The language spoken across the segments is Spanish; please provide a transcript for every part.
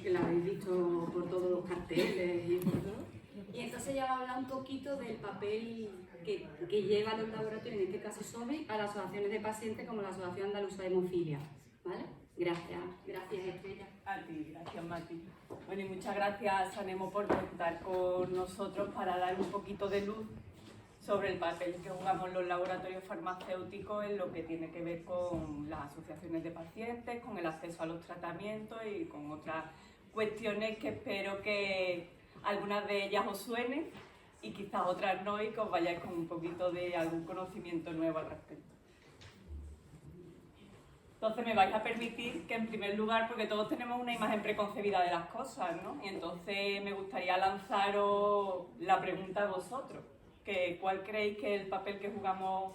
que la habéis visto por todos los carteles y por todo. Y entonces ya va a hablar un poquito del papel que lleva los laboratorios, en este caso SOME, a las asociaciones de pacientes como la Asociación Andaluza de Hemofilia. ¿Vale? Gracias Estrella. A ti, gracias Mati. Bueno, y muchas gracias a Nemo por contar con nosotros para dar un poquito de luz sobre el papel que jugamos los laboratorios farmacéuticos en lo que tiene que ver con las asociaciones de pacientes, con el acceso a los tratamientos y con otras cuestiones que espero que algunas de ellas os suenen y quizás otras no, y que os vayáis con un poquito de algún conocimiento nuevo al respecto. Entonces me vais a permitir que en primer lugar, porque todos tenemos una imagen preconcebida de las cosas, ¿no? Y entonces me gustaría lanzaros la pregunta a vosotros, que ¿cuál creéis que es el papel que jugamos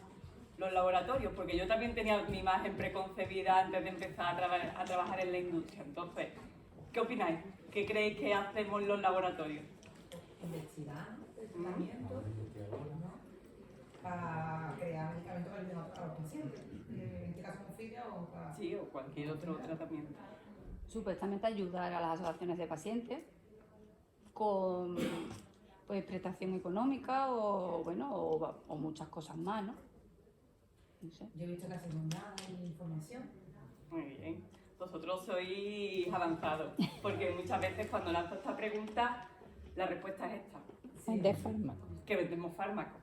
los laboratorios? Porque yo también tenía mi imagen preconcebida antes de empezar a trabajar en la industria. Entonces, ¿qué opináis? ¿Qué creéis que hacemos los laboratorios? Investigar el tratamiento, ¿no? Para crear medicamentos para los pacientes, en este caso hemofilia o para... Sí, o cualquier otro tratamiento. Supuestamente ayudar a las asociaciones de pacientes con pues, prestación económica o, bueno, o muchas cosas más, ¿no? No sé. Yo he visto que hacen nada de información. Muy bien. Vosotros sois avanzados, porque muchas veces cuando lanzo esta pregunta, la respuesta es esta. Sí. De fármacos. Que vendemos fármacos,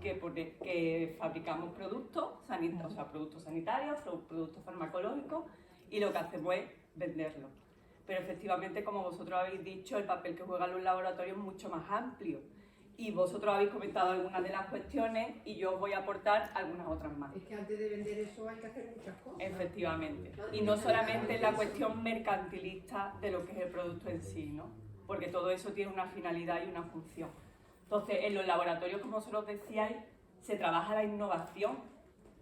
que fabricamos productos, o sea, productos sanitarios, productos farmacológicos, y lo que hacemos es venderlos. Pero efectivamente, como vosotros habéis dicho, el papel que juegan los laboratorios es mucho más amplio. Y vosotros habéis comentado algunas de las cuestiones y yo os voy a aportar algunas otras más. Es que antes de vender eso hay que hacer muchas cosas. Efectivamente. Y no solamente la cuestión mercantilista de lo que es el producto en sí, ¿no? Porque todo eso tiene una finalidad y una función. Entonces, en los laboratorios, como vosotros decíais, se trabaja la innovación.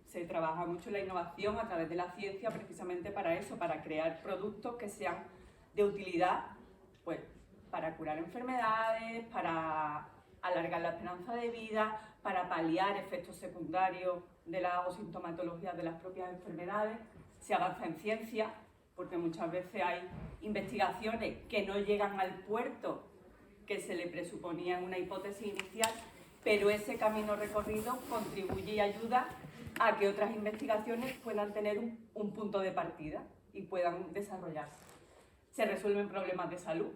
Se trabaja mucho la innovación a través de la ciencia precisamente para eso, para crear productos que sean de utilidad, pues, para curar enfermedades, para alargar la esperanza de vida, para paliar efectos secundarios de o sintomatologías de las propias enfermedades. Se avanza en ciencia, porque muchas veces hay investigaciones que no llegan al puerto que se le presuponía en una hipótesis inicial, pero ese camino recorrido contribuye y ayuda a que otras investigaciones puedan tener un punto de partida y puedan desarrollarse. Se resuelven problemas de salud,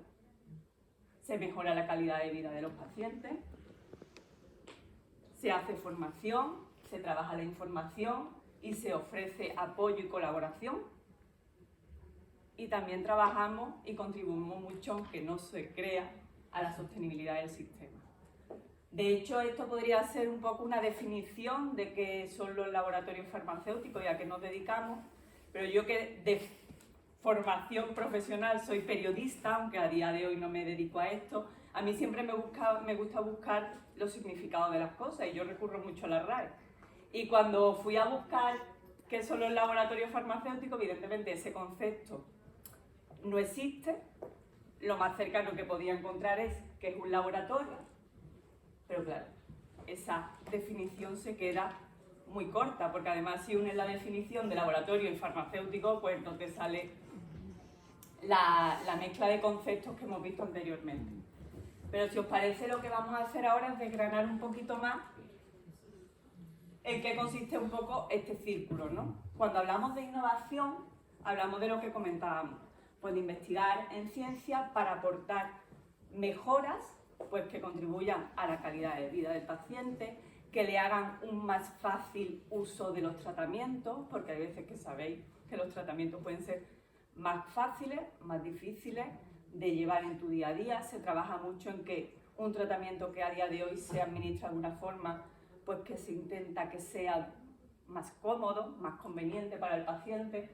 se mejora la calidad de vida de los pacientes, se hace formación, se trabaja la información y se ofrece apoyo y colaboración. Y también trabajamos y contribuimos mucho, aunque no se crea, a la sostenibilidad del sistema. De hecho, esto podría ser un poco una definición de qué son los laboratorios farmacéuticos y a qué nos dedicamos, pero yo que de formación profesional soy periodista, aunque a día de hoy no me dedico a esto, a mí siempre me gusta buscar los significados de las cosas y yo recurro mucho a la RAE. Y cuando fui a buscar qué son los laboratorios farmacéuticos, evidentemente ese concepto no existe. Lo más cercano que podía encontrar es que es un laboratorio, pero claro, esa definición se queda muy corta, porque además si unes la definición de laboratorio y farmacéutico, pues no te sale la mezcla de conceptos que hemos visto anteriormente. Pero si os parece, lo que vamos a hacer ahora es desgranar un poquito más en qué consiste un poco este círculo, ¿no? Cuando hablamos de innovación, hablamos de lo que comentábamos, pues de investigar en ciencia para aportar mejoras pues, que contribuyan a la calidad de vida del paciente, que le hagan un más fácil uso de los tratamientos, porque hay veces que sabéis que los tratamientos pueden ser más fáciles, más difíciles de llevar en tu día a día. Se trabaja mucho en que un tratamiento que a día de hoy se administra de una forma, pues que se intenta que sea más cómodo, más conveniente para el paciente.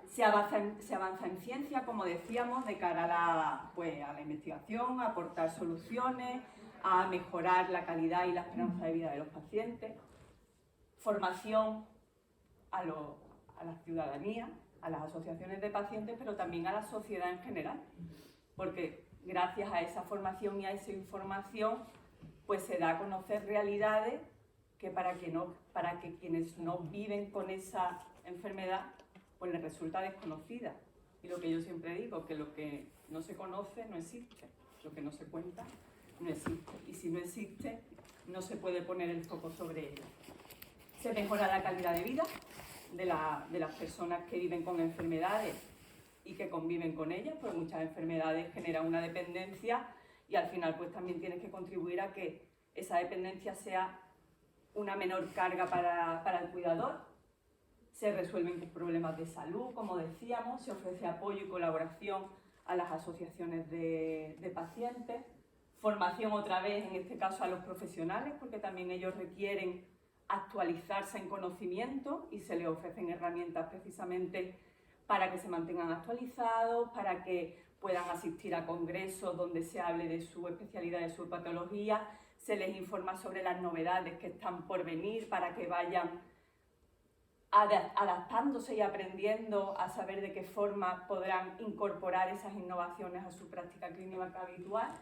Se avanza en ciencia, como decíamos, de cara a la investigación, a aportar soluciones, a mejorar la calidad y la esperanza de vida de los pacientes. Formación a la ciudadanía, a las asociaciones de pacientes, pero también a la sociedad en general, porque gracias a esa formación y a esa información, pues se da a conocer realidades que para que quienes no viven con esa enfermedad, pues les resulta desconocida. Y lo que yo siempre digo, que lo que no se conoce no existe, lo que no se cuenta no existe. Y si no existe, no se puede poner el foco sobre ello. Se mejora la calidad de vida de las personas que viven con enfermedades y que conviven con ellas, porque muchas enfermedades generan una dependencia y al final pues también tienes que contribuir a que esa dependencia sea una menor carga para el cuidador. Se resuelven problemas de salud, como decíamos, se ofrece apoyo y colaboración a las asociaciones de pacientes, formación otra vez, en este caso a los profesionales, porque también ellos requieren actualizarse en conocimiento y se les ofrecen herramientas precisamente para que se mantengan actualizados, para que puedan asistir a congresos donde se hable de su especialidad, de su patología, se les informa sobre las novedades que están por venir para que vayan adaptándose y aprendiendo a saber de qué forma podrán incorporar esas innovaciones a su práctica clínica habitual,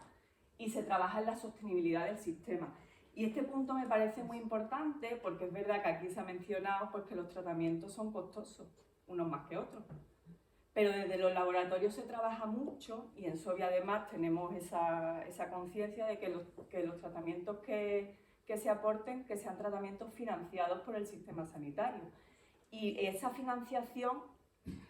y se trabaja en la sostenibilidad del sistema. Y este punto me parece muy importante porque es verdad que aquí se ha mencionado pues, que los tratamientos son costosos, unos más que otros. Pero desde los laboratorios se trabaja mucho y en SOBI además tenemos esa conciencia de que los tratamientos que se aporten, que sean tratamientos financiados por el sistema sanitario. Y esa financiación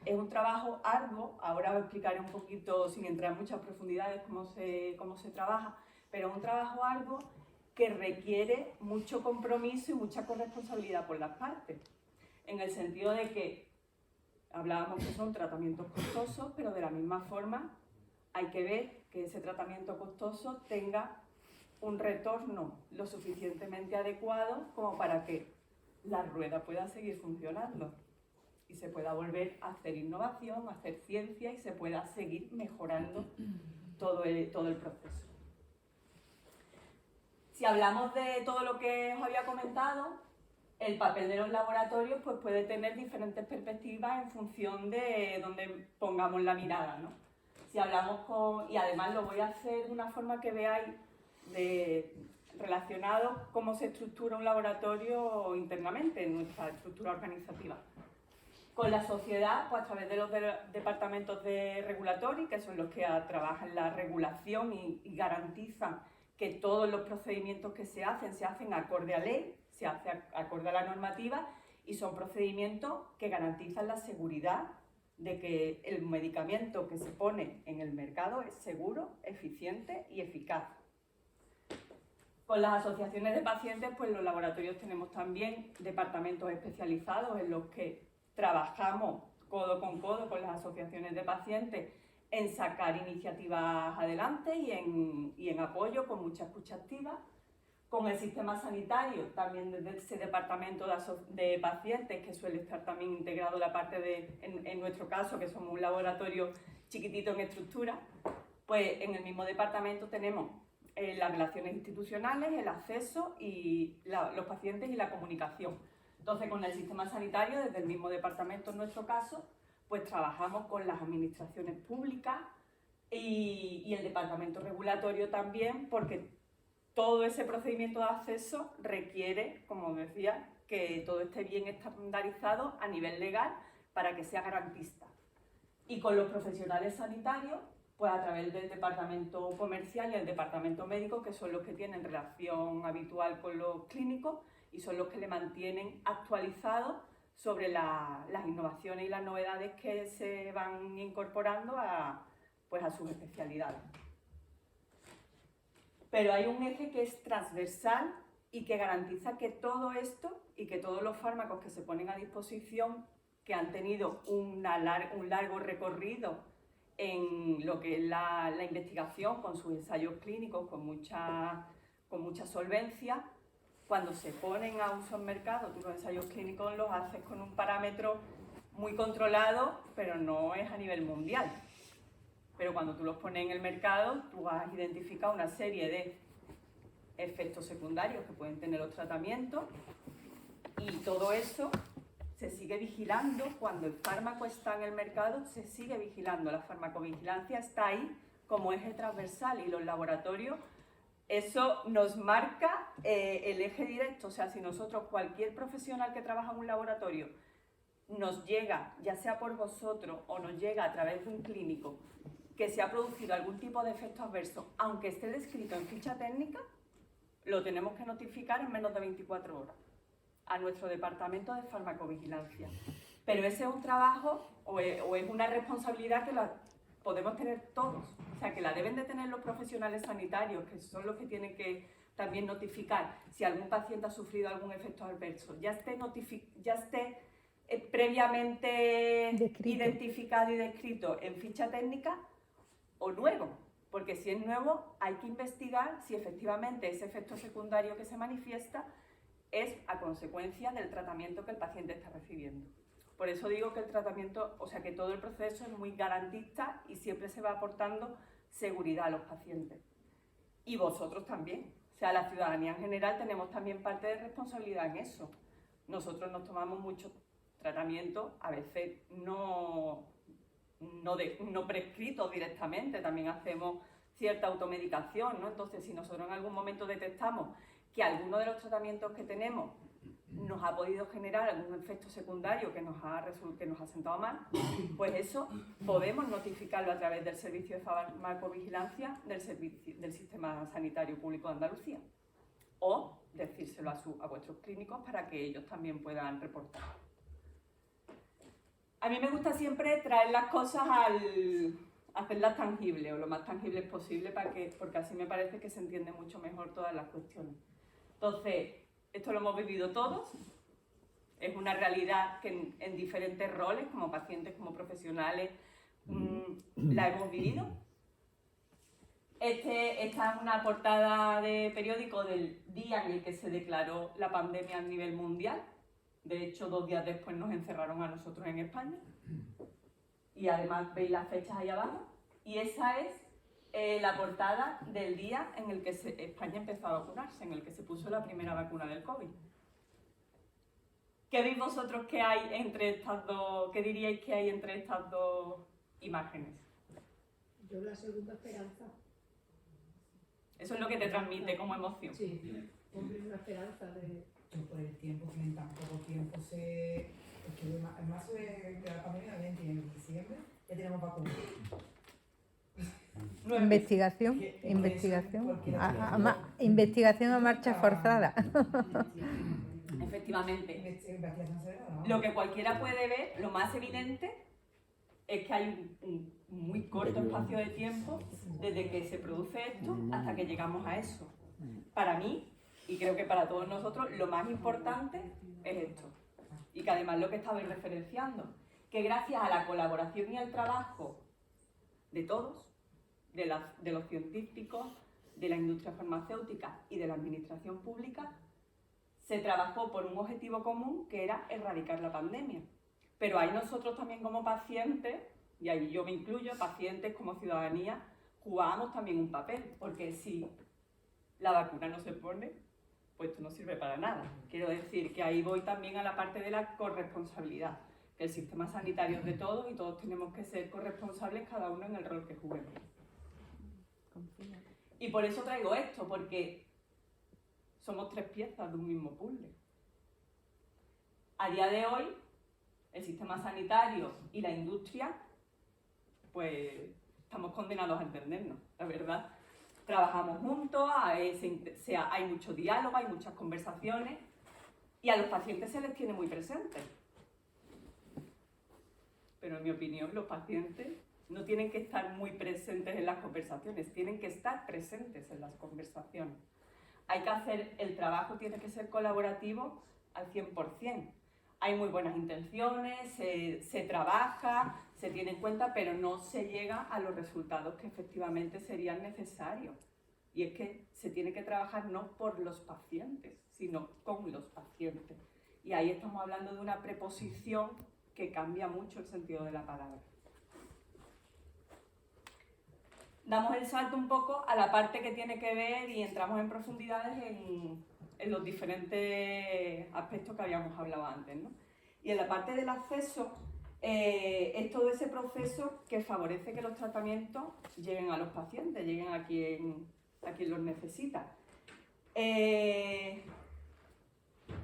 es un trabajo arduo, ahora os explicaré un poquito, sin entrar en muchas profundidades, cómo se trabaja, pero es un trabajo arduo que requiere mucho compromiso y mucha corresponsabilidad por las partes, en el sentido de que hablábamos que son tratamientos costosos, pero de la misma forma hay que ver que ese tratamiento costoso tenga un retorno lo suficientemente adecuado como para que la rueda pueda seguir funcionando y se pueda volver a hacer innovación, a hacer ciencia y se pueda seguir mejorando todo el proceso. Si hablamos de todo lo que os había comentado, el papel de los laboratorios pues, puede tener diferentes perspectivas en función de dónde pongamos la mirada, ¿no? Si hablamos y además lo voy a hacer de una forma que veáis relacionado cómo se estructura un laboratorio internamente en nuestra estructura organizativa. Con la sociedad, pues a través de los departamentos de regulatory, que son los que trabajan la regulación y garantizan que todos los procedimientos que se hacen acorde a ley, se hace acorde a la normativa y son procedimientos que garantizan la seguridad de que el medicamento que se pone en el mercado es seguro, eficiente y eficaz. Con las asociaciones de pacientes, pues los laboratorios tenemos también departamentos especializados en los que trabajamos codo con las asociaciones de pacientes en sacar iniciativas adelante y en apoyo con mucha escucha activa. Con el sistema sanitario, también desde ese departamento de pacientes, que suele estar también integrado la parte en nuestro caso, que somos un laboratorio chiquitito en estructura, pues en el mismo departamento tenemos las relaciones institucionales, el acceso y los pacientes y la comunicación. Entonces, con el sistema sanitario, desde el mismo departamento en nuestro caso, pues trabajamos con las administraciones públicas y el departamento regulatorio también, porque todo ese procedimiento de acceso requiere, como decía, que todo esté bien estandarizado a nivel legal para que sea garantista. Y con los profesionales sanitarios, pues a través del departamento comercial y el departamento médico, que son los que tienen relación habitual con los clínicos y son los que le mantienen actualizado sobre las innovaciones y las novedades que se van incorporando a sus especialidades. Pero hay un eje que es transversal y que garantiza que todo esto y que todos los fármacos que se ponen a disposición, que han tenido un largo recorrido en lo que es la investigación con sus ensayos clínicos con mucha solvencia, cuando se ponen a uso en mercado, tú los ensayos clínicos los haces con un parámetro muy controlado, pero no es a nivel mundial. Pero cuando tú los pones en el mercado, tú has identificado una serie de efectos secundarios que pueden tener los tratamientos y todo eso se sigue vigilando. Cuando el fármaco está en el mercado, se sigue vigilando. La farmacovigilancia está ahí como eje transversal y los laboratorios, eso nos marca el eje directo. O sea, si nosotros, cualquier profesional que trabaja en un laboratorio, nos llega, ya sea por vosotros o nos llega a través de un clínico, que se ha producido algún tipo de efecto adverso, aunque esté descrito en ficha técnica, lo tenemos que notificar en menos de 24 horas a nuestro departamento de farmacovigilancia. Pero ese es un trabajo o es una responsabilidad que la podemos tener todos, o sea, que la deben de tener los profesionales sanitarios, que son los que tienen que también notificar si algún paciente ha sufrido algún efecto adverso, ya esté previamente identificado y descrito en ficha técnica o nuevo, porque si es nuevo hay que investigar si efectivamente ese efecto secundario que se manifiesta es a consecuencia del tratamiento que el paciente está recibiendo. Por eso digo que el tratamiento, o sea, que todo el proceso es muy garantista y siempre se va aportando seguridad a los pacientes. Y vosotros también, o sea, la ciudadanía en general tenemos también parte de responsabilidad en eso. Nosotros nos tomamos mucho tratamiento, a veces no prescritos directamente, también hacemos cierta automedicación, ¿no? Entonces, si nosotros en algún momento detectamos que alguno de los tratamientos que tenemos nos ha podido generar algún efecto secundario que nos ha sentado mal, pues eso podemos notificarlo a través del servicio de farmacovigilancia del Sistema Sanitario Público de Andalucía, o decírselo a vuestros clínicos para que ellos también puedan reportar. A mí me gusta siempre traer las cosas hacerlas tangibles o lo más tangibles posible porque así me parece que se entiende mucho mejor todas las cuestiones. Entonces, esto lo hemos vivido todos, es una realidad que en diferentes roles, como pacientes, como profesionales, la hemos vivido. Esta es una portada de periódico del día en el que se declaró la pandemia a nivel mundial. De hecho, 2 días después nos encerraron a nosotros en España. Y además veis las fechas ahí abajo. Y esa es la portada del día en el que España empezó a vacunarse, en el que se puso la primera vacuna del COVID. ¿Qué veis vosotros que hay entre estas dos? ¿Qué diríais que hay entre estas dos imágenes? Yo la segunda esperanza. Eso es lo que te transmite como emoción. Sí, hombre, una esperanza de... Yo por el tiempo que en tan poco tiempo es que en marzo de la pandemia de 20 y en diciembre ya tenemos vacunas. Investigación, investigación a marcha forzada. Efectivamente. Lo que cualquiera puede ver, lo más evidente, es que hay un muy corto espacio de tiempo desde que se produce esto hasta que llegamos a eso. Para mí, y creo que para todos nosotros, lo más importante es esto. Y que además lo que estabais referenciando, que gracias a la colaboración y al trabajo de todos, de los científicos, de la industria farmacéutica y de la administración pública, se trabajó por un objetivo común que era erradicar la pandemia. Pero ahí nosotros también como pacientes, y ahí yo me incluyo, pacientes como ciudadanía, jugábamos también un papel, porque si la vacuna no se pone, pues esto no sirve para nada. Quiero decir que ahí voy también a la parte de la corresponsabilidad, que el sistema sanitario es de todos y todos tenemos que ser corresponsables cada uno en el rol que juguemos. Y por eso traigo esto, porque somos 3 piezas de un mismo puzzle. A día de hoy, el sistema sanitario y la industria, pues estamos condenados a entendernos, la verdad. Trabajamos juntos, hay mucho diálogo, hay muchas conversaciones y a los pacientes se les tiene muy presentes. Pero en mi opinión, los pacientes no tienen que estar muy presentes en las conversaciones, tienen que estar presentes en las conversaciones. Hay que hacer, el trabajo tiene que ser colaborativo al 100%. Hay muy buenas intenciones, se trabaja, se tiene en cuenta, pero no se llega a los resultados que efectivamente serían necesarios. Y es que se tiene que trabajar no por los pacientes, sino con los pacientes. Y ahí estamos hablando de una preposición que cambia mucho el sentido de la palabra. Damos el salto un poco a la parte que tiene que ver y entramos en profundidades en los diferentes aspectos que habíamos hablado antes, ¿no? Y en la parte del acceso, es todo ese proceso que favorece que los tratamientos lleguen a los pacientes, lleguen a quien los necesita.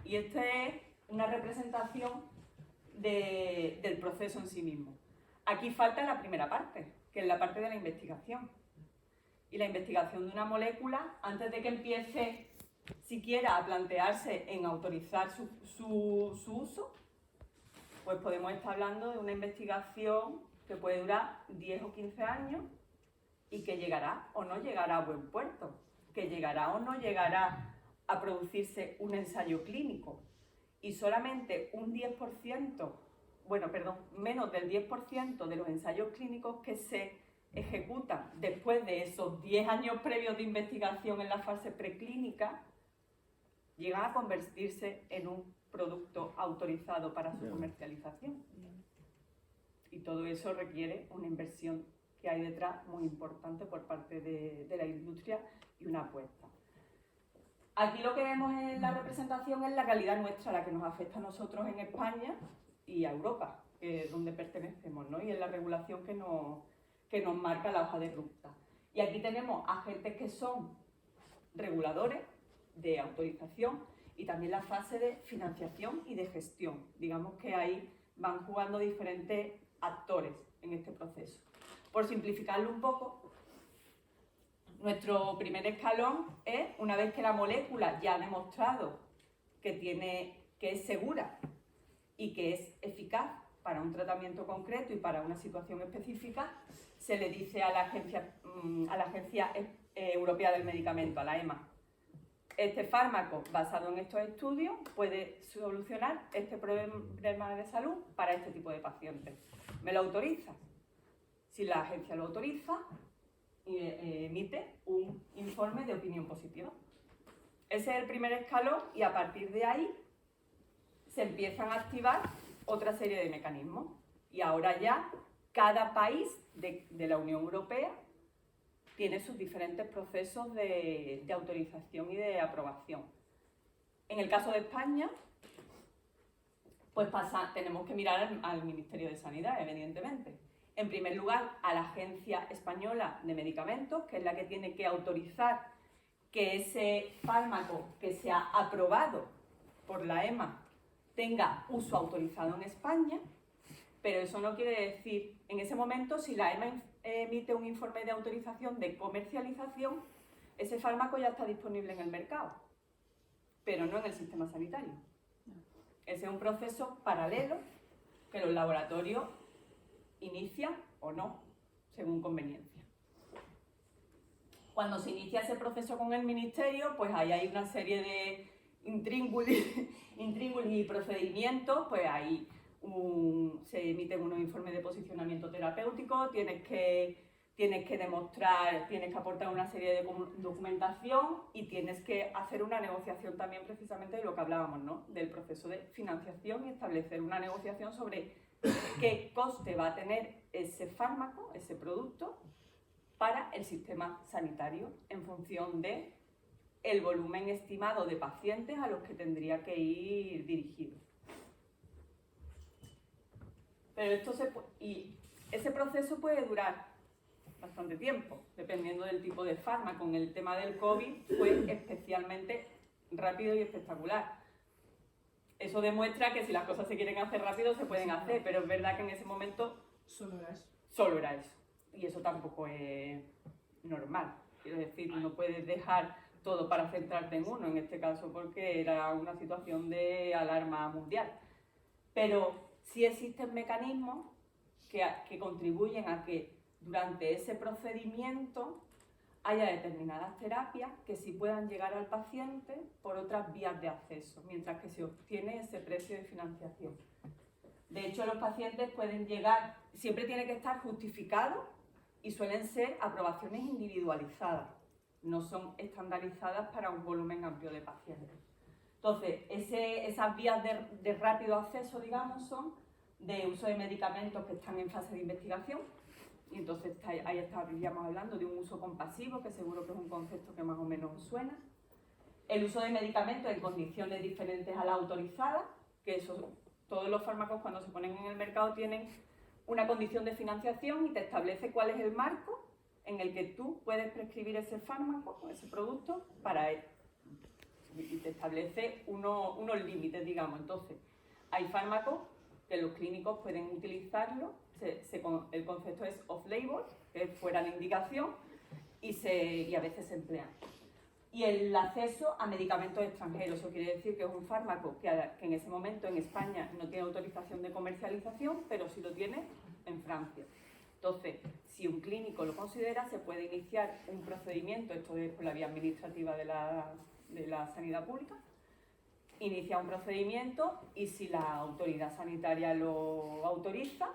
Y esta es una representación del proceso en sí mismo. Aquí falta la primera parte, que es la parte de la investigación. Y la investigación de una molécula, antes de que empiece siquiera a plantearse en autorizar su uso, pues podemos estar hablando de una investigación que puede durar 10 o 15 años y que llegará o no llegará a buen puerto, que llegará o no llegará a producirse un ensayo clínico. Y solamente un 10%, bueno, perdón, menos del 10% de los ensayos clínicos que se ejecutan después de esos 10 años previos de investigación en la fase preclínica, llegan a convertirse en un producto autorizado para su comercialización. Y todo eso requiere una inversión que hay detrás muy importante por parte de la industria y una apuesta. Aquí lo que vemos en la representación es la realidad nuestra, la que nos afecta a nosotros en España y a Europa, que es donde pertenecemos, ¿no? Y es la regulación que nos marca la hoja de ruta. Y aquí tenemos agentes que son reguladores de autorización y también la fase de financiación y de gestión. Digamos que ahí van jugando diferentes actores en este proceso. Por simplificarlo un poco, nuestro primer escalón es, una vez que la molécula ya ha demostrado que es segura y que es eficaz para un tratamiento concreto y para una situación específica, se le dice a la Agencia Europea del Medicamento, a la EMA, este fármaco basado en estos estudios puede solucionar este problema de salud para este tipo de pacientes. ¿Me lo autoriza? Si la agencia lo autoriza, emite un informe de opinión positiva. Ese es el primer escalón y a partir de ahí se empiezan a activar otra serie de mecanismos. Y ahora ya cada país de la Unión Europea tiene sus diferentes procesos de autorización y de aprobación. En el caso de España, pues tenemos que mirar al Ministerio de Sanidad, evidentemente. En primer lugar, a la Agencia Española de Medicamentos, que es la que tiene que autorizar que ese fármaco que se ha aprobado por la EMA tenga uso autorizado en España, pero eso no quiere decir, en ese momento, si la EMA emite un informe de autorización de comercialización, ese fármaco ya está disponible en el mercado, pero no en el sistema sanitario. Ese es un proceso paralelo que los laboratorios inician o no, según conveniencia. Cuando se inicia ese proceso con el Ministerio, pues ahí hay una serie de intríngulis y procedimientos, pues ahí se emiten unos informes de posicionamiento terapéutico, tienes que demostrar, tienes que aportar una serie de documentación y tienes que hacer una negociación también precisamente de lo que hablábamos, ¿no? Del proceso de financiación y establecer una negociación sobre qué coste va a tener ese fármaco, ese producto, para el sistema sanitario en función de el volumen estimado de pacientes a los que tendría que ir dirigido. Pero ese proceso puede durar bastante tiempo, dependiendo del tipo de fármaco. En el tema del COVID fue especialmente rápido y espectacular. Eso demuestra que si las cosas se quieren hacer rápido, se pueden hacer, pero es verdad que en ese momento Solo era eso. solo era eso. Y eso tampoco es normal. Quiero decir, no puedes dejar todo para centrarte en uno, en este caso porque era una situación de alarma mundial. Pero sí existen mecanismos que contribuyen a que durante ese procedimiento haya determinadas terapias que sí puedan llegar al paciente por otras vías de acceso, mientras que se obtiene ese precio de financiación. De hecho, los pacientes pueden llegar, siempre tiene que estar justificado y suelen ser aprobaciones individualizadas, no son estandarizadas para un volumen amplio de pacientes. Entonces, esas vías de rápido acceso, digamos, son de uso de medicamentos que están en fase de investigación. Y entonces ahí estaríamos hablando de un uso compasivo, que seguro que es un concepto que más o menos os suena. El uso de medicamentos en condiciones diferentes a la autorizada, que todos los fármacos cuando se ponen en el mercado tienen una condición de financiación y te establece cuál es el marco en el que tú puedes prescribir ese fármaco o ese producto para él. Y te establece unos límites, digamos. Entonces, hay fármacos que los clínicos pueden utilizarlo, el concepto es off-label, que es fuera de indicación, y a veces se emplean. Y el acceso a medicamentos extranjeros, eso quiere decir que es un fármaco que en ese momento en España no tiene autorización de comercialización, pero sí lo tiene en Francia. Entonces, si un clínico lo considera, se puede iniciar un procedimiento, esto es por la vía administrativa de la sanidad pública, inicia un procedimiento y si la autoridad sanitaria lo autoriza,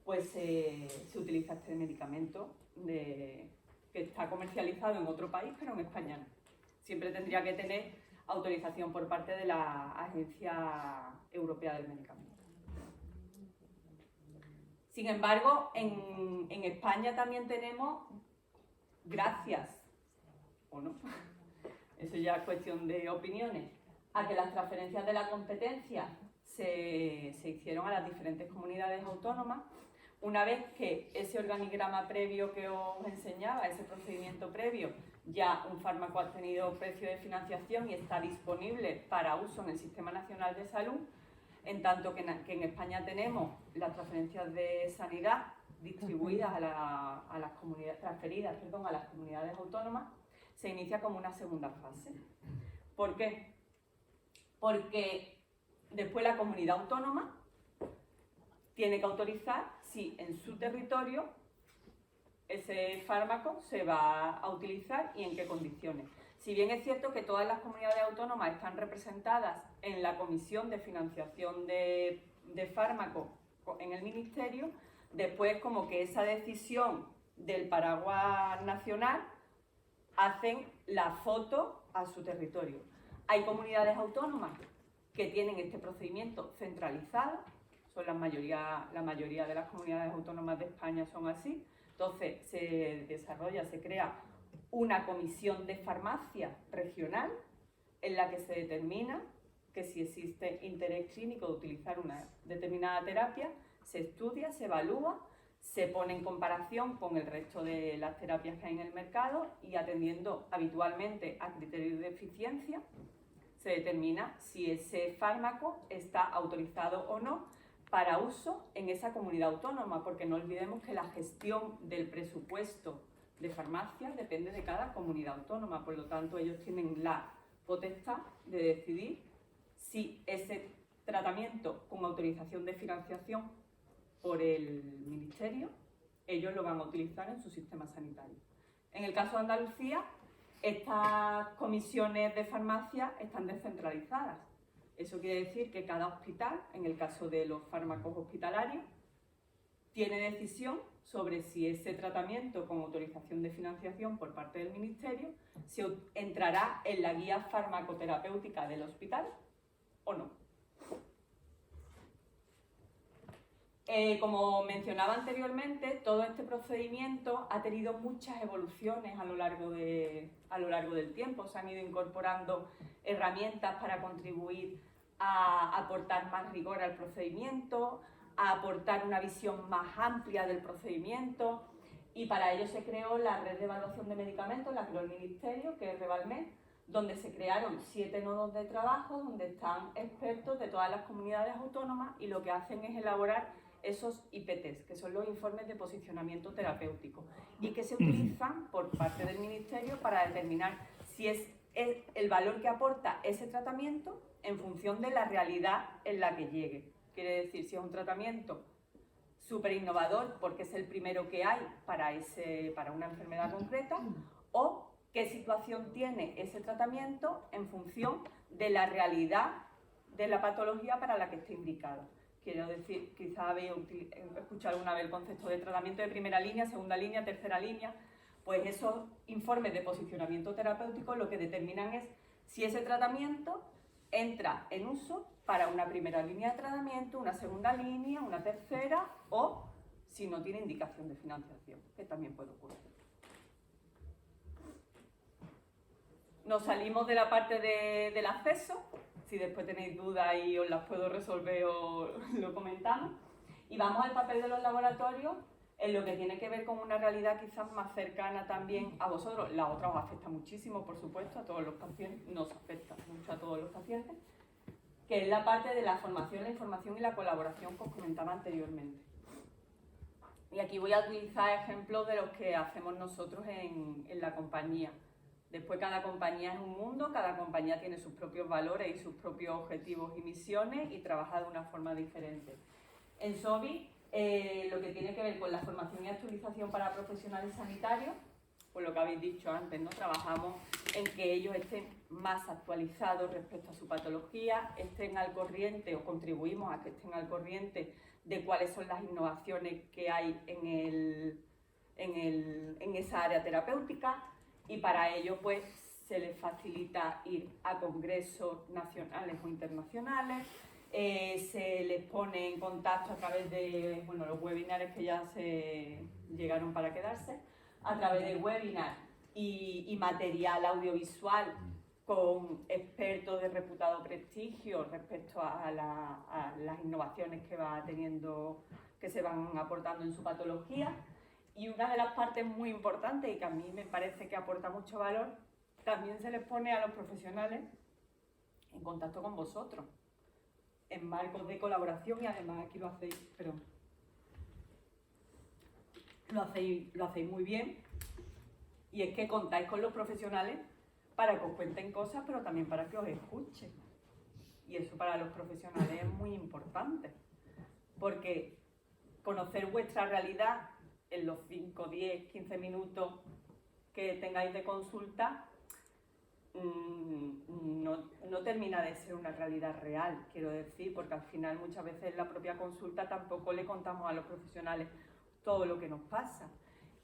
pues se utiliza este medicamento que está comercializado en otro país, pero en España no. Siempre tendría que tener autorización por parte de la Agencia Europea del Medicamento. Sin embargo, en España también tenemos, gracias, o no, eso ya es cuestión de opiniones, a que las transferencias de la competencia se hicieron a las diferentes comunidades autónomas. Una vez que ese organigrama previo que os enseñaba, ese procedimiento previo, ya un fármaco ha tenido precio de financiación y está disponible para uso en el Sistema Nacional de Salud, en tanto que en España tenemos las transferencias de sanidad distribuidas a las comunidades, transferidas, a las comunidades autónomas, se inicia como una segunda fase. ¿Por qué? Porque después la comunidad autónoma tiene que autorizar si en su territorio ese fármaco se va a utilizar y en qué condiciones. Si bien es cierto que todas las comunidades autónomas están representadas en la Comisión de Financiación de Fármacos en el Ministerio, después como que esa decisión del paraguas nacional hacen la foto a su territorio. Hay comunidades autónomas que tienen este procedimiento centralizado, son la mayoría de las comunidades autónomas de España son así. Entonces se crea una comisión de farmacia regional en la que se determina que si existe interés clínico de utilizar una determinada terapia, se estudia, se evalúa, se pone en comparación con el resto de las terapias que hay en el mercado y atendiendo habitualmente a criterios de eficiencia, se determina si ese fármaco está autorizado o no para uso en esa comunidad autónoma, porque no olvidemos que la gestión del presupuesto de farmacia depende de cada comunidad autónoma, por lo tanto ellos tienen la potestad de decidir si ese tratamiento con autorización de financiación por el Ministerio, ellos lo van a utilizar en su sistema sanitario. En el caso de Andalucía, estas comisiones de farmacia están descentralizadas. Eso quiere decir que cada hospital, en el caso de los fármacos hospitalarios, tiene decisión sobre si ese tratamiento con autorización de financiación por parte del Ministerio se entrará en la guía farmacoterapéutica del hospital o no. Como mencionaba anteriormente, todo este procedimiento ha tenido muchas evoluciones a lo largo del tiempo. Se han ido incorporando herramientas para contribuir a aportar más rigor al procedimiento, a aportar una visión más amplia del procedimiento, y para ello se creó la red de evaluación de medicamentos, la creó el Ministerio, que es Revalmed, donde se crearon 7 nodos de trabajo donde están expertos de todas las comunidades autónomas y lo que hacen es elaborar esos IPTs, que son los informes de posicionamiento terapéutico, y que se utilizan por parte del Ministerio para determinar si es el valor que aporta ese tratamiento en función de la realidad en la que llegue. Quiere decir, si es un tratamiento súper innovador porque es el primero que hay para una enfermedad concreta, o qué situación tiene ese tratamiento en función de la realidad de la patología para la que esté indicado. Quiero decir, quizá habéis escuchado alguna vez el concepto de tratamiento de primera línea, segunda línea, tercera línea. Pues esos informes de posicionamiento terapéutico lo que determinan es si ese tratamiento entra en uso para una primera línea de tratamiento, una segunda línea, una tercera, o si no tiene indicación de financiación, que también puede ocurrir. Nos salimos de la parte del acceso. Si después tenéis dudas y os las puedo resolver, os lo comentamos. Y vamos al papel de los laboratorios en lo que tiene que ver con una realidad quizás más cercana también a vosotros. La otra os afecta muchísimo, por supuesto, a todos los pacientes. Nos afecta mucho a todos los pacientes. que es la parte de la formación, la información y la colaboración que os comentaba anteriormente. Y aquí voy a utilizar ejemplos de los que hacemos nosotros en la compañía. Después cada compañía es un mundo, cada compañía tiene sus propios valores y sus propios objetivos y misiones y trabaja de una forma diferente. En SOBI, lo que tiene que ver con la formación y actualización para profesionales sanitarios, pues lo que habéis dicho antes, ¿no? Trabajamos en que ellos estén más actualizados respecto a su patología, estén al corriente o contribuimos a que estén al corriente de cuáles son las innovaciones que hay en esa área terapéutica, y para ello pues se les facilita ir a congresos nacionales o internacionales, se les pone en contacto a través de los webinars que ya se llegaron para quedarse, a través de webinars y material audiovisual con expertos de reputado prestigio respecto a las innovaciones que se van aportando en su patología. Y una de las partes muy importantes y que a mí me parece que aporta mucho valor, también se les pone a los profesionales en contacto con vosotros, en marcos de colaboración, y además aquí lo hacéis muy bien, y es que contáis con los profesionales para que os cuenten cosas, pero también para que os escuchen. Y eso para los profesionales es muy importante, porque conocer vuestra realidad en los 5, 10, 15 minutos que tengáis de consulta no termina de ser una realidad real, quiero decir, porque al final muchas veces en la propia consulta tampoco le contamos a los profesionales todo lo que nos pasa.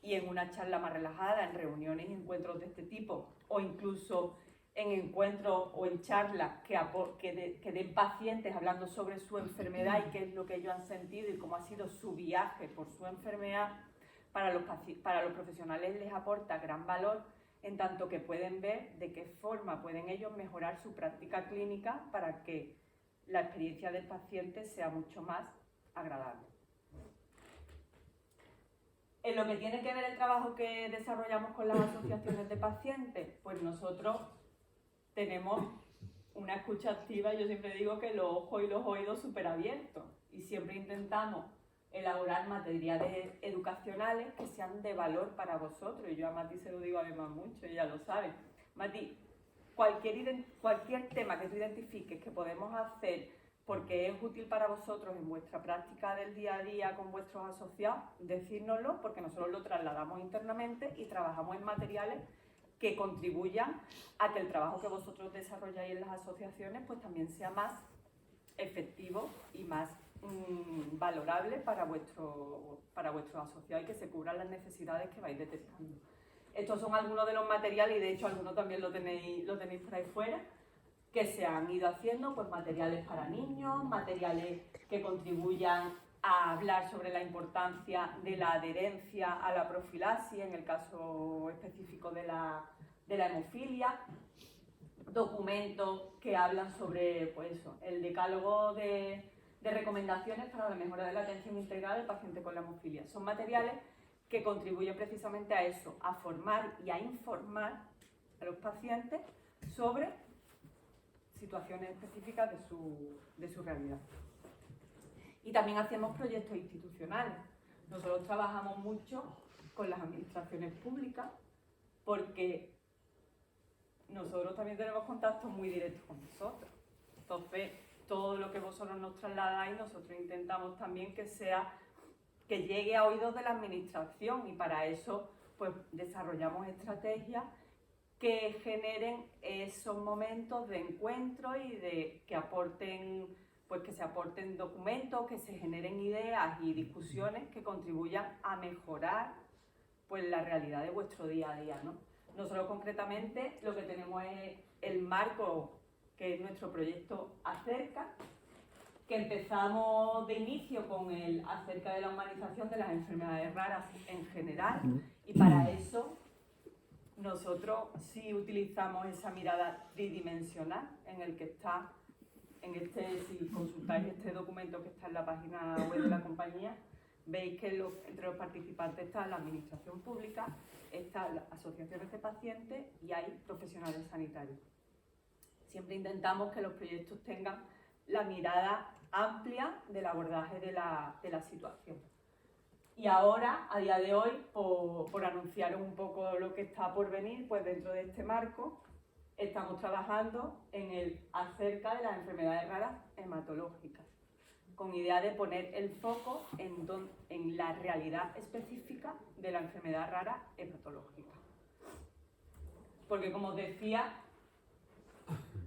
Y en una charla más relajada, en reuniones y encuentros de este tipo, o incluso en encuentros o en charlas que den pacientes hablando sobre su enfermedad y qué es lo que ellos han sentido y cómo ha sido su viaje por su enfermedad, para los profesionales les aporta gran valor, en tanto que pueden ver de qué forma pueden ellos mejorar su práctica clínica para que la experiencia del paciente sea mucho más agradable. En lo que tiene que ver el trabajo que desarrollamos con las asociaciones de pacientes, pues nosotros tenemos una escucha activa. Yo siempre digo que los ojos y los oídos súper abiertos, y siempre intentamos elaborar materiales educacionales que sean de valor para vosotros. Y yo a Mati se lo digo además mucho, ella lo sabe. Mati, cualquier tema que tú identifiques que podemos hacer porque es útil para vosotros en vuestra práctica del día a día con vuestros asociados, decírnoslo, porque nosotros lo trasladamos internamente y trabajamos en materiales que contribuyan a que el trabajo que vosotros desarrolláis en las asociaciones pues también sea más efectivo y más valorable para vuestros asociados, y que se cubran las necesidades que vais detectando. Estos son algunos de los materiales, y de hecho algunos también lo tenéis por ahí fuera, que se han ido haciendo, pues materiales para niños, materiales que contribuyan a hablar sobre la importancia de la adherencia a la profilaxis en el caso específico de la hemofilia, documentos que hablan sobre pues eso, el decálogo de recomendaciones para la mejora de la atención integral del paciente con la hemofilia. Son materiales que contribuyen precisamente a eso, a formar y a informar a los pacientes sobre situaciones específicas de su realidad. Y también hacemos proyectos institucionales. Nosotros trabajamos mucho con las administraciones públicas porque nosotros también tenemos contacto muy directo con vosotros. Entonces, todo lo que vosotros nos trasladáis, nosotros intentamos también que llegue a oídos de la administración, y para eso pues desarrollamos estrategias que generen esos momentos de encuentro y de que se aporten documentos, que se generen ideas y discusiones que contribuyan a mejorar pues la realidad de vuestro día a día, ¿no? Nosotros concretamente lo que tenemos es el marco que es nuestro proyecto Acerca, que empezamos de inicio con el acerca de la humanización de las enfermedades raras en general, y para eso nosotros sí utilizamos esa mirada tridimensional en el que está, si consultáis este documento que está en la página web de la compañía, veis que entre los participantes está la administración pública, están las asociaciones de pacientes y hay profesionales sanitarios. Siempre intentamos que los proyectos tengan la mirada amplia del abordaje de la situación. Y ahora, a día de hoy, por anunciaros un poco lo que está por venir, pues dentro de este marco estamos trabajando en el acerca de las enfermedades raras hematológicas, con idea de poner el foco en la realidad específica de la enfermedad rara hematológica. Porque, como os decía,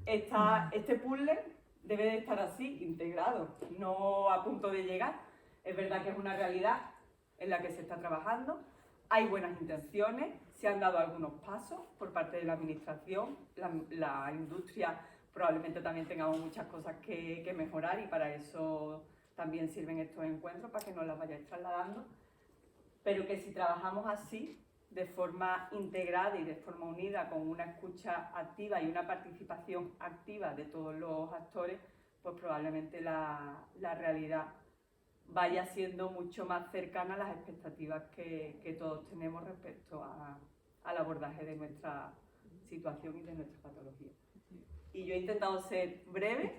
este puzzle debe de estar así, integrado, no a punto de llegar. Es verdad que es una realidad en la que se está trabajando, hay buenas intenciones, se han dado algunos pasos por parte de la administración, la industria probablemente también tengamos muchas cosas que mejorar y para eso también sirven estos encuentros, para que nos las vayáis trasladando, pero que si trabajamos así, de forma integrada y de forma unida, con una escucha activa y una participación activa de todos los actores, pues probablemente la realidad vaya siendo mucho más cercana a las expectativas que todos tenemos respecto al abordaje de nuestra situación y de nuestra patología. Y yo he intentado ser breve,